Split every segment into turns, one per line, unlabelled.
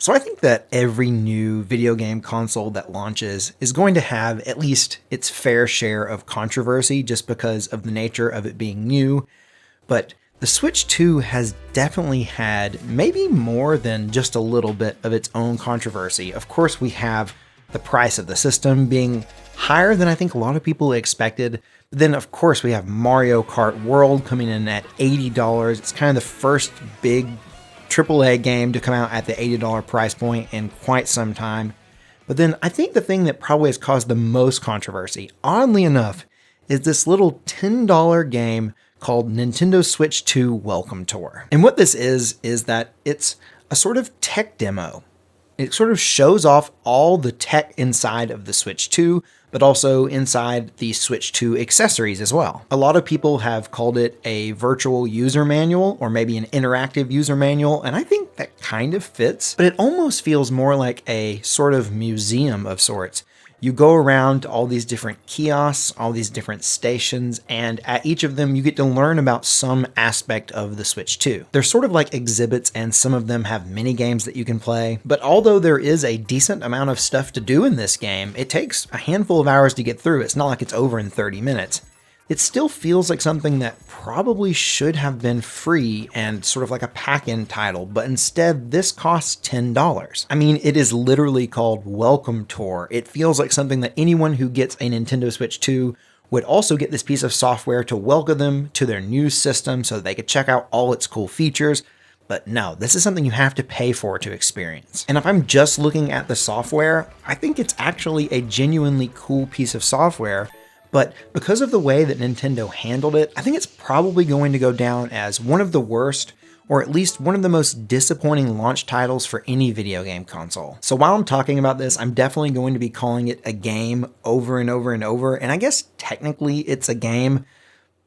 So I think that every new video game console that launches is going to have at least its fair share of controversy just because of the nature of it being new. But the Switch 2 has definitely had maybe more than just a little bit of its own controversy. Of course, we have the price of the system being higher than I think a lot of people expected. But then, of course, we have Mario Kart World coming in at $80. It's kind of the first big AAA game to come out at the $80 price point in quite some time. But then I think the thing that probably has caused the most controversy, oddly enough, is this little $10 game called Nintendo Switch 2 Welcome Tour. And what this is that it's a sort of tech demo. It sort of shows off all the tech inside of the Switch 2, but also inside the Switch 2 accessories as well. A lot of people have called it a virtual user manual or maybe an interactive user manual, and I think that kind of fits, but it almost feels more like a sort of museum of sorts. You go around to all these different kiosks, all these different stations, and at each of them you get to learn about some aspect of the Switch 2. They're sort of like exhibits, and some of them have mini games that you can play. But although there is a decent amount of stuff to do in this game, it takes a handful of hours to get through. It's not like it's over in 30 minutes. It still feels like something that probably should have been free and sort of like a pack-in title, but instead this costs $10. I mean, it is literally called Welcome Tour. It feels like something that anyone who gets a Nintendo Switch 2 would also get this piece of software to welcome them to their new system so that they could check out all its cool features. But no, this is something you have to pay for to experience. And if I'm just looking at the software, I think it's actually a genuinely cool piece of software. But because of the way that Nintendo handled it, I think it's probably going to go down as one of the worst, or at least one of the most disappointing launch titles for any video game console. So while I'm talking about this, I'm definitely going to be calling it a game over and over and over, and I guess technically it's a game,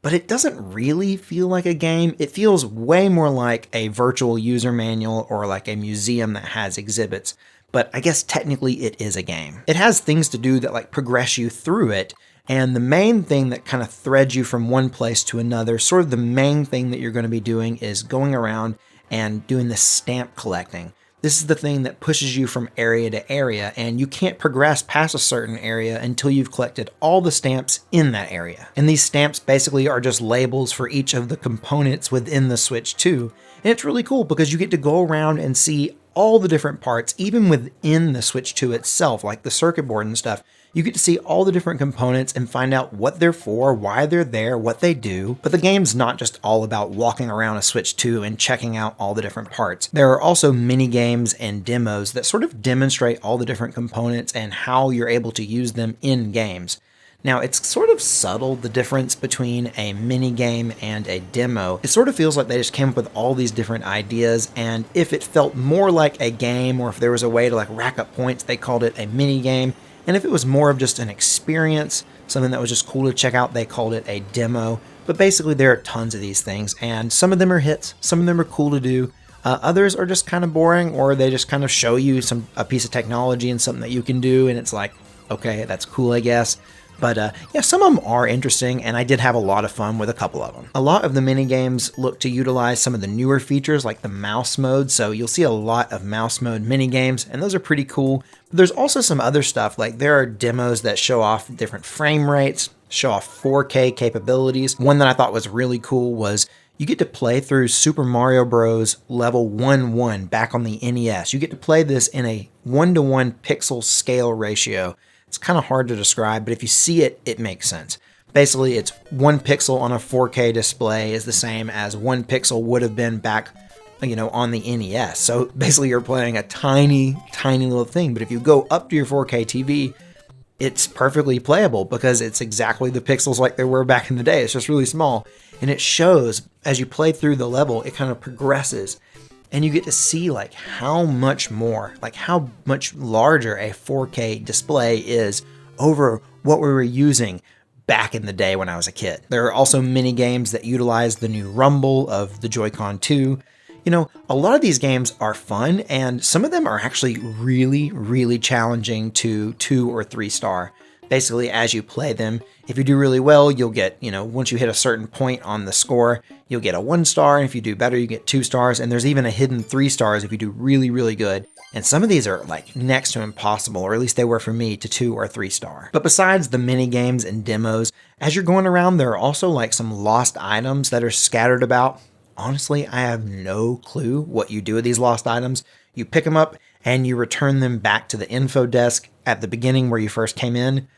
but it doesn't really feel like a game. It feels way more like a virtual user manual or like a museum that has exhibits, but I guess technically it is a game. It has things to do that like progress you through it, and the main thing that kind of threads you from one place to another, sort of the main thing that you're going to be doing is going around and doing the stamp collecting. This is the thing that pushes you from area to area, and you can't progress past a certain area until you've collected all the stamps in that area. And these stamps basically are just labels for each of the components within the Switch 2. And it's really cool because you get to go around and see all the different parts, even within the Switch 2 itself, like the circuit board and stuff. You get to see all the different components and find out what they're for, why they're there, what they do. But the game's not just all about walking around a Switch 2 and checking out all the different parts. There are also mini games and demos that sort of demonstrate all the different components and how you're able to use them in games. Now, it's sort of subtle, the difference between a mini game and a demo. It sort of feels like they just came up with all these different ideas, and if it felt more like a game, or if there was a way to like rack up points, they called it a mini game. And if it was more of just an experience, something that was just cool to check out, they called it a demo. But basically there are tons of these things, and some of them are hits, some of them are cool to do. Others are just kind of boring, or they just kind of show you a piece of technology and something that you can do, and it's like, okay, that's cool, I guess. But yeah, some of them are interesting, and I did have a lot of fun with a couple of them. A lot of the mini games look to utilize some of the newer features like the mouse mode, so you'll see a lot of mouse mode mini games, and those are pretty cool. But there's also some other stuff, like there are demos that show off different frame rates, show off 4K capabilities. One that I thought was really cool was you get to play through Super Mario Bros. Level 1-1 back on the NES. You get to play this in a 1-to-1 pixel scale ratio. It's kind of hard to describe, but if you see it, it makes sense. Basically, it's 1 pixel on a 4K display is the same as 1 pixel would have been back, on the NES. So basically you're playing a tiny, tiny little thing. But if you go up to your 4K TV, it's perfectly playable because it's exactly the pixels like they were back in the day. It's just really small. And it shows as you play through the level, it kind of progresses. And you get to see like how much more, like how much larger a 4K display is over what we were using back in the day when I was a kid. There are also mini games that utilize the new rumble of the Joy-Con 2. A lot of these games are fun, and some of them are actually really, really challenging to 2 or 3 star. basically as you play them. If you do really well, you'll get, once you hit a certain point on the score, you'll get a 1 star. And if you do better, you get 2 stars. And there's even a hidden 3 stars if you do really, really good. And some of these are like next to impossible, or at least they were for me, to 2 or 3 star. But besides the mini games and demos, as you're going around, there are also like some lost items that are scattered about. Honestly, I have no clue what you do with these lost items. You pick them up and you return them back to the info desk at the beginning where you first came in.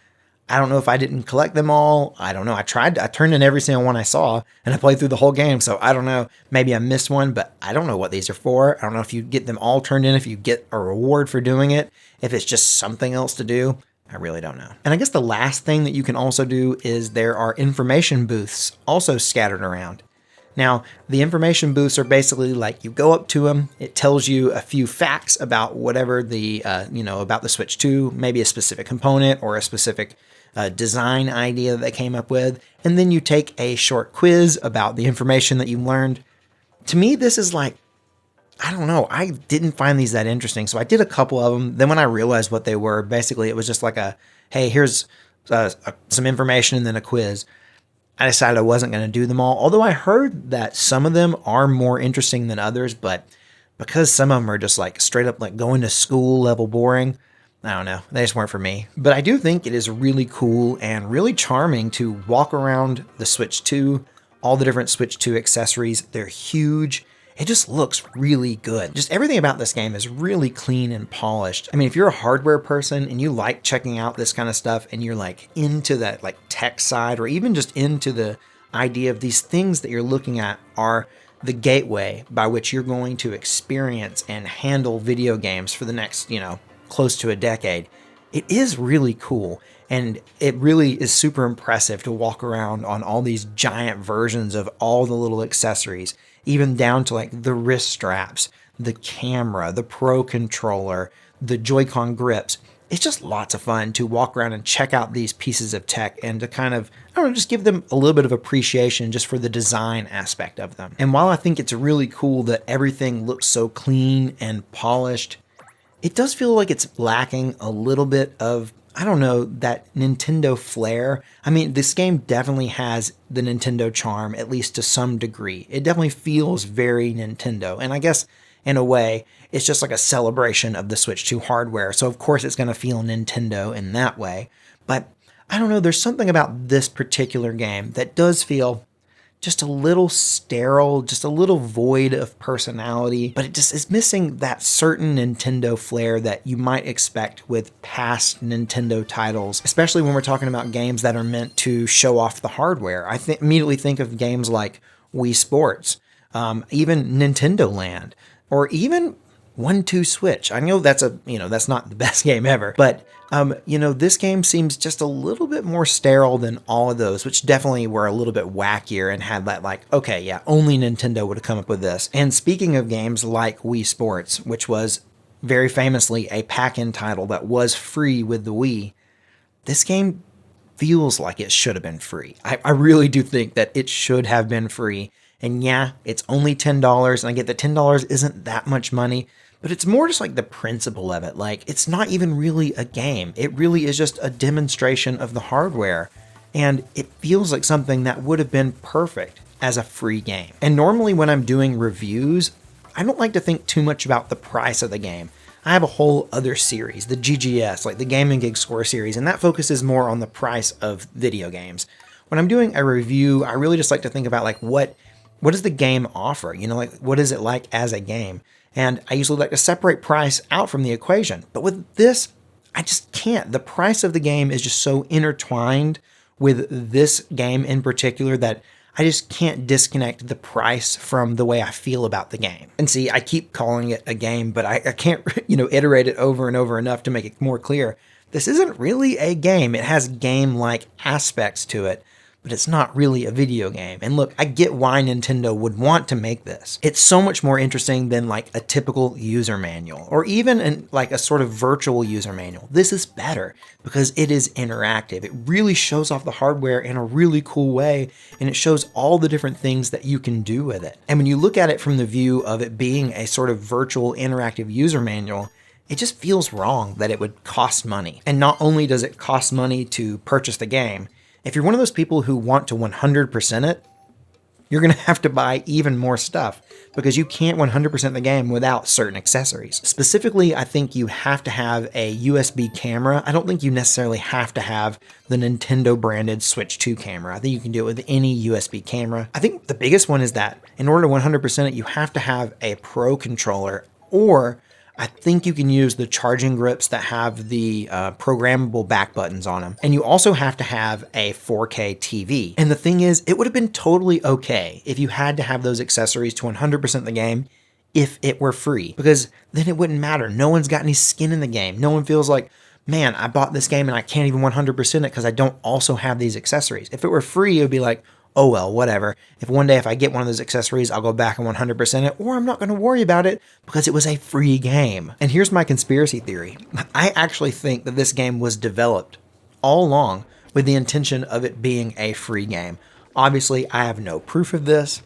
I don't know if I didn't collect them all. I don't know. I turned in every single one I saw and I played through the whole game. So I don't know. Maybe I missed one, but I don't know what these are for. I don't know if you get them all turned in, if you get a reward for doing it, if it's just something else to do. I really don't know. And I guess the last thing that you can also do is there are information booths also scattered around. Now, the information booths are basically like you go up to them, it tells you a few facts about whatever about the Switch 2, maybe a specific component or a specific design idea that they came up with, and then you take a short quiz about the information that you learned. To me, this is like, I don't know, I didn't find these that interesting, so I did a couple of them. Then when I realized what they were, basically it was just like hey, here's some information and then a quiz. I decided I wasn't going to do them all, although I heard that some of them are more interesting than others, but because some of them are just like straight up like going to school level boring, I don't know, they just weren't for me. But I do think it is really cool and really charming to walk around the Switch 2, all the different Switch 2 accessories. They're huge. It just looks really good. Just everything about this game is really clean and polished. I mean, if you're a hardware person and you like checking out this kind of stuff and you're like into that like tech side, or even just into the idea of these things that you're looking at are the gateway by which you're going to experience and handle video games for the next, close to a decade, it is really cool. And it really is super impressive to walk around on all these giant versions of all the little accessories, even down to like the wrist straps, the camera, the Pro controller, the Joy-Con grips. It's just lots of fun to walk around and check out these pieces of tech and to kind of, just give them a little bit of appreciation just for the design aspect of them. And while I think it's really cool that everything looks so clean and polished, it does feel like it's lacking a little bit of, that Nintendo flair. I mean, this game definitely has the Nintendo charm, at least to some degree. It definitely feels very Nintendo. And I guess, in a way, it's just like a celebration of the Switch 2 hardware. So, of course, it's going to feel Nintendo in that way. But, I don't know, there's something about this particular game that does feel just a little sterile, just a little void of personality, but it just is missing that certain Nintendo flair that you might expect with past Nintendo titles, especially when we're talking about games that are meant to show off the hardware. I immediately think of games like Wii Sports, even Nintendo Land, or even 1-2 Switch. I know that's that's not the best game ever, but this game seems just a little bit more sterile than all of those, which definitely were a little bit wackier and had that like, okay, yeah, only Nintendo would have come up with this. And speaking of games like Wii Sports, which was very famously a pack-in title that was free with the Wii, this game feels like it should have been free. I really do think that it should have been free. And yeah, it's only $10, and I get that $10 isn't that much money, but it's more just like the principle of it. Like, it's not even really a game. It really is just a demonstration of the hardware. And it feels like something that would have been perfect as a free game. And normally when I'm doing reviews, I don't like to think too much about the price of the game. I have a whole other series, the GGS, like the Gaming Geek Score series, and that focuses more on the price of video games. When I'm doing a review, I really just like to think about like what does the game offer? Like what is it like as a game? And I usually like to separate price out from the equation. But with this, I just can't. The price of the game is just so intertwined with this game in particular that I just can't disconnect the price from the way I feel about the game. And see, I keep calling it a game, but I can't, iterate it over and over enough to make it more clear. This isn't really a game. It has game-like aspects to it, but it's not really a video game. And look, I get why Nintendo would want to make this. It's so much more interesting than like a typical user manual, or even like a sort of virtual user manual. This is better because it is interactive. It really shows off the hardware in a really cool way, and it shows all the different things that you can do with it. And when you look at it from the view of it being a sort of virtual interactive user manual, it just feels wrong that it would cost money. And not only does it cost money to purchase the game, if you're one of those people who want to 100% it, you're going to have to buy even more stuff because you can't 100% the game without certain accessories. Specifically, I think you have to have a USB camera. I don't think you necessarily have to have the Nintendo branded Switch 2 camera. I think you can do it with any USB camera. I think the biggest one is that in order to 100% it, you have to have a Pro controller, or I think you can use the charging grips that have the programmable back buttons on them. And you also have to have a 4K TV. And the thing is, it would have been totally okay if you had to have those accessories to 100% the game if it were free, because then it wouldn't matter. No one's got any skin in the game. No one feels like, man, I bought this game and I can't even 100% it because I don't also have these accessories. If it were free, it would be like, oh well, whatever. If one day if I get one of those accessories, I'll go back and 100% it, or I'm not going to worry about it because it was a free game. And here's my conspiracy theory. I actually think that this game was developed all along with the intention of it being a free game. Obviously, I have no proof of this.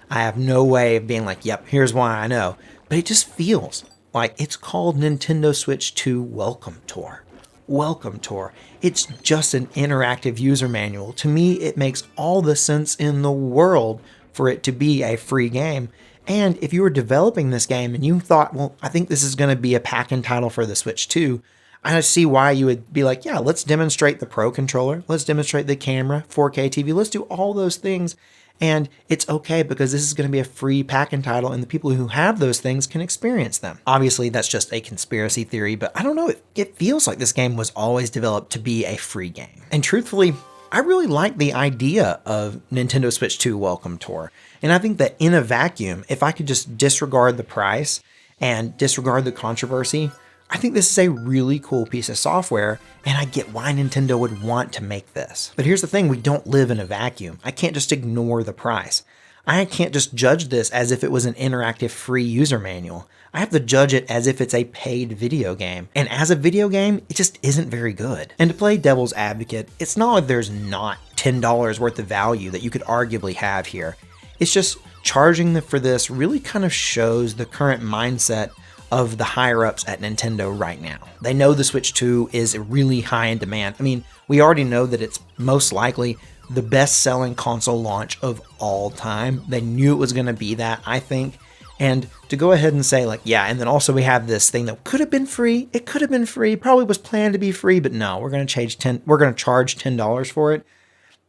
I have no way of being like, yep, here's why I know. But it just feels like it's called Nintendo Switch 2 Welcome Tour. Welcome Tour. It's just an interactive user manual. To me, it makes all the sense in the world for it to be a free game. And if you were developing this game and you thought, well, I think this is going to be a pack-in title for the Switch 2, I see why you would be like, yeah, let's demonstrate the Pro controller. Let's demonstrate the camera, 4K TV. Let's do all those things. And it's okay because this is going to be a free pack-in title and the people who have those things can experience them. Obviously, that's just a conspiracy theory, but I don't know. It feels like this game was always developed to be a free game. And truthfully, I really like the idea of Nintendo Switch 2 Welcome Tour. And I think that in a vacuum, if I could just disregard the price and disregard the controversy, I think this is a really cool piece of software, and I get why Nintendo would want to make this. But here's the thing, we don't live in a vacuum. I can't just ignore the price. I can't just judge this as if it was an interactive free user manual. I have to judge it as if it's a paid video game. And as a video game, it just isn't very good. And to play devil's advocate, it's not like there's not $10 worth of value that you could arguably have here. It's just charging for this really kind of shows the current mindset of the higher-ups at Nintendo right now. They know the Switch 2 is really high in demand. I mean, we already know that it's most likely the best-selling console launch of all time. They knew it was going to be that, I think. And to go ahead and say like, yeah, and then also we have this thing that could have been free. It could have been free, probably was planned to be free, but no, we're going to charge $10 for it.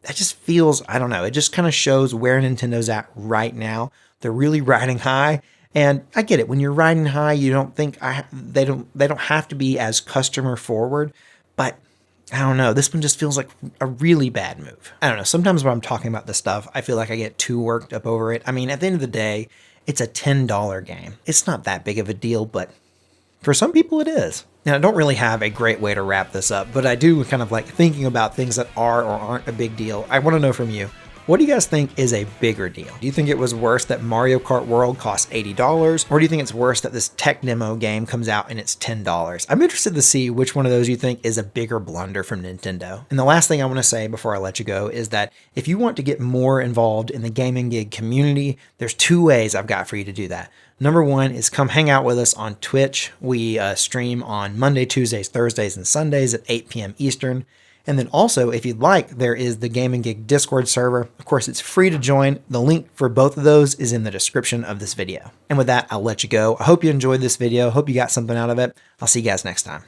That just feels, I don't know, it just kind of shows where Nintendo's at right now. They're really riding high. And I get it. When you're riding high, you don't think they don't have to be as customer forward, but I don't know. This one just feels like a really bad move. I don't know. Sometimes when I'm talking about this stuff, I feel like I get too worked up over it. I mean, at the end of the day, it's a $10 game. It's not that big of a deal, but for some people it is. Now, I don't really have a great way to wrap this up, but I do kind of like thinking about things that are or aren't a big deal. I want to know from you. What do you guys think is a bigger deal? Do you think it was worse that Mario Kart World cost $80? Or do you think it's worse that this tech demo game comes out and it's $10? I'm interested to see which one of those you think is a bigger blunder from Nintendo. And the last thing I want to say before I let you go is that if you want to get more involved in the Gaming Gig community, there's two ways I've got for you to do that. Number one is come hang out with us on Twitch. We stream on Monday, Tuesdays, Thursdays, and Sundays at 8 p.m. Eastern. And then also, if you'd like, there is the Gaming Gig Discord server. Of course, it's free to join. The link for both of those is in the description of this video. And with that, I'll let you go. I hope you enjoyed this video. Hope you got something out of it. I'll see you guys next time.